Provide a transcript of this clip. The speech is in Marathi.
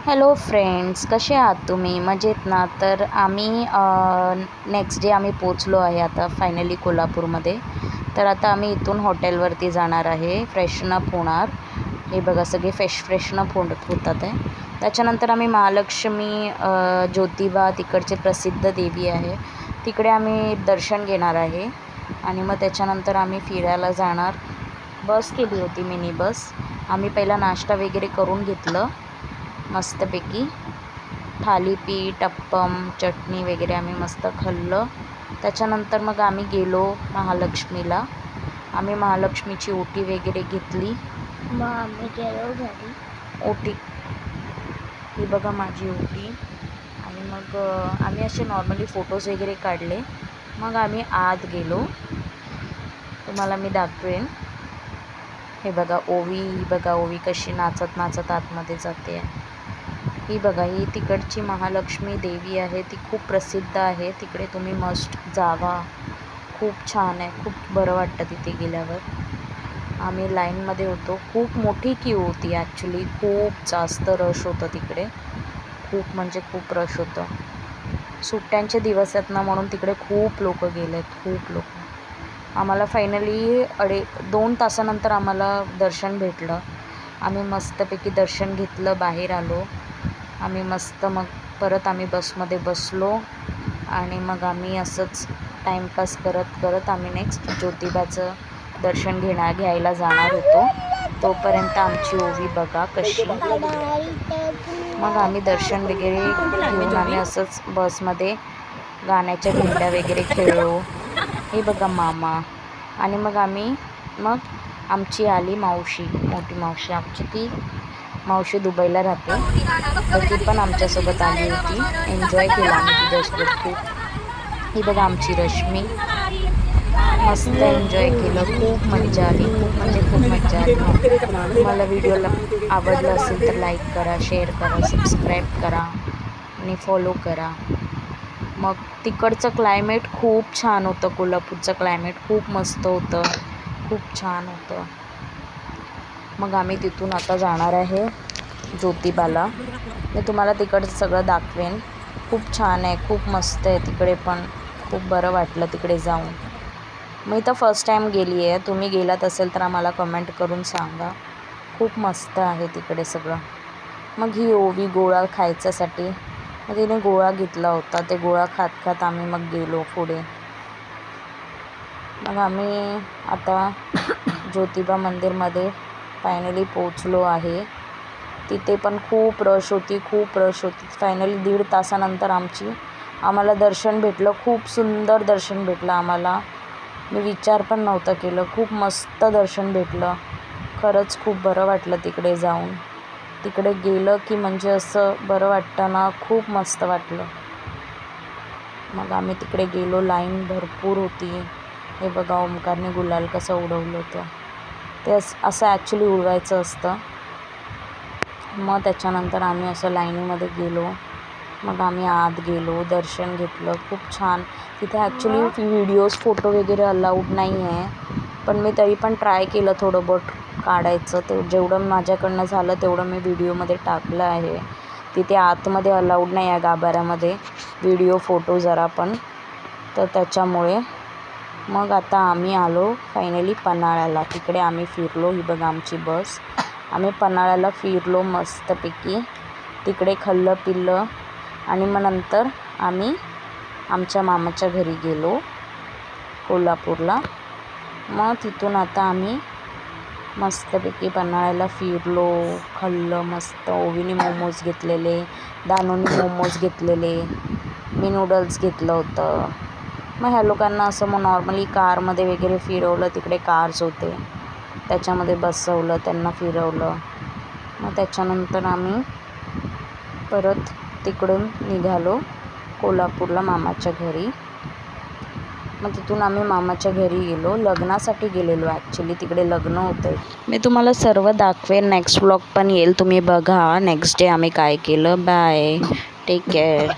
हॅलो फ्रेंड्स, कसे आहात तुम्ही? मजेत ना? तर आम्ही नेक्स्ट डे आम्ही पोचलो आहे आता फायनली कोल्हापूरमध्ये. तर आता आम्ही इथून हॉटेलवरती जाणार आहे, फ्रेशनअप होणार. हे बघा सगळे फ्रेशनअप होतात आहे. त्याच्यानंतर आम्ही महालक्ष्मी, ज्योतिबा तिकडचे प्रसिद्ध देवी आहे तिकडे आम्ही दर्शन घेणार आहे. आणि मग त्याच्यानंतर आम्ही फिरायला जाणार. बस केली होती, मिनी बस. आम्ही पहिला नाश्ता वगैरे करून घेतलं मस्तपैकी. थालीपीठ, अप्पम, चटणी वगैरे आम्ही मस्त खाल्लं. त्याच्यानंतर मग आम्ही गेलो महालक्ष्मीला. आम्ही महालक्ष्मीची ओटी वगैरे घेतली. मग आम्ही गेलो घरी. ओटी ही बघा माझी ओटी. आणि मग आम्ही असे नॉर्मली फोटोज वगैरे काढले. मग आम्ही आत गेलो, तुम्हाला मी दाखवेन. हे बघा ओवी, ही बघा ओवी कशी नाचत नाचत आतमध्ये जाते. ही बघा, ही तिकडची महालक्ष्मी देवी आहे, ती खूप प्रसिद्ध आहे. तिकडे तुम्ही मस्ट जावा, खूप छान आहे, खूप बरं वाटतं तिथे गेल्यावर. आम्ही लाईनमध्ये होतो. खूप मोठी क्यू होती ॲक्च्युली, खूप जास्त रश होतं तिकडे, खूप म्हणजे खूप रश होतं. सुट्ट्यांचे दिवस आहेत ना, म्हणून तिकडे खूप लोक गेलेत, खूप लोक. आम्हाला फायनली 2 तासानंतर आम्हाला दर्शन भेटलं. आम्ही मस्तपैकी दर्शन घेतलं, बाहेर आलो आम्ही मस्त. मग परत आम्ही बसमध्ये बसलो आणि मग आम्ही असंच टाईमपास करत करत आम्ही नेक्स्ट ज्योतिबाचं दर्शन घ्यायला जाणार होतो. तोपर्यंत आमची ओवी बघा कशी. मग आम्ही दर्शन वगैरे घेऊन आम्ही असंच बसमध्ये गाण्याच्या भेंड्या वगैरे खेळलो. हे बघा मामा. आणि मग आमची आली मावशी, मोठी मावशी आमची. ती मावशी दुबईला राहते, तर ती पण आमच्यासोबत आली होती. एन्जॉय केला आम्ही तिच्यासोबत खूप. ही बघा आमची रश्मी, मस्त एन्जॉय केलं, खूप मज्जा आली, खूप म्हणजे खूप मज्जा आली. तुम्हाला व्हिडिओला आवडलं असेल तर लाईक करा, शेअर करा, सबस्क्राईब करा आणि फॉलो करा. मग तिकडचं क्लायमेट खूप छान होतं, कोल्हापूरचं क्लायमेट खूप मस्त होतं, खूप छान होतं. मग आम्ही तिथून आता जाणार आहे ज्योतिबाला. मी तुम्हाला तिकडचं सगळं दाखवेन. खूप छान आहे, खूप मस्त आहे तिकडे पण. खूप बरं वाटलं तिकडे जाऊन. मी तर फर्स्ट टाईम गेली आहे. तुम्ही गेलात असेल तर आम्हाला कमेंट करून सांगा. खूप मस्त आहे तिकडे सगळं. मग ही ओवी गोळा खायच्यासाठी, मग तिने गोळा घेतला होता. ते गोळा खात खात आम्ही मग गेलो पुढे. मग आम्ही आता ज्योतिबा मंदिरमध्ये फायनली पोचलो आहे. तिथे पण खूप रश होती, खूप रश होती. फायनली 1.5 तासानंतर आम्हाला दर्शन भेटलं. खूप सुंदर दर्शन भेटलं आम्हाला. मी विचार पण नव्हतं केलं. खूप मस्त दर्शन भेटलं. खरंच खूप बरं वाटलं तिकडे जाऊन. तिकडे गेलं की म्हणजे असं बरं वाटतं ना, खूप मस्त वाटलं. मग आम्ही तिकडे गेलो, लाईन भरपूर होती. हे बघा ओमकारने गुलाल कसं उडवलं होतं. ते असं ॲक्च्युली उडवायचं असतं. मग त्याच्यानंतर आम्ही असं लाईनीमध्ये गेलो. मग आम्ही आत गेलो, दर्शन घेतलं. खूप छान. तिथे ॲक्च्युली व्हिडिओज, फोटो वगैरे अलाउड नाही आहे, पण मी तरी पण ट्राय केलं थोडं बहुत काढायचं. ते जेवढं माझ्याकडनं झालं तेवढं मी व्हिडिओमध्ये टाकलं आहे. तिथे आतमध्ये अलाउड नाही आहे गाभाऱ्यामध्ये व्हिडिओ, फोटो जरा पण, तर त्याच्यामुळे. मग आता आम्ही आलो फायनली पन्हाळ्याला. तिकडे आम्ही फिरलो. ही बघा आमची बस. आम्ही पन्हाळ्याला फिरलो मस्तपैकी. तिकडे खाल्लं पिल्लं आणि मग नंतर आम्ही आमच्या मामाच्या घरी गेलो कोल्हापूरला. मग तिथून आता आम्ही मस्तपैकी पन्हाळ्याला फिरलो, खाल्लं मस्त. ओवीने मोमोज घेतलेले, दानूने मोमोज घेतलेले, मी नूडल्स घेतलं होतं. मग ह्या लोकांना असं मग नॉर्मली कारमध्ये वगैरे फिरवलं. तिकडे कार्स होते, त्याच्यामध्ये बसवलं, त्यांना फिरवलं. मग त्याच्यानंतर आम्ही परत तिकडून निघालो कोल्हापूरला मामाच्या घरी. मग तिथून आम्ही मामाच्या घरी गेलो. लग्नासाठी गेलेलो ॲक्च्युली, तिकडे लग्न होतं. मी तुम्हाला सर्व दाखवेन. नेक्स्ट व्लॉग पण येईल, तुम्ही बघा नेक्स्ट डे आम्ही काय केलं. Bye, take care.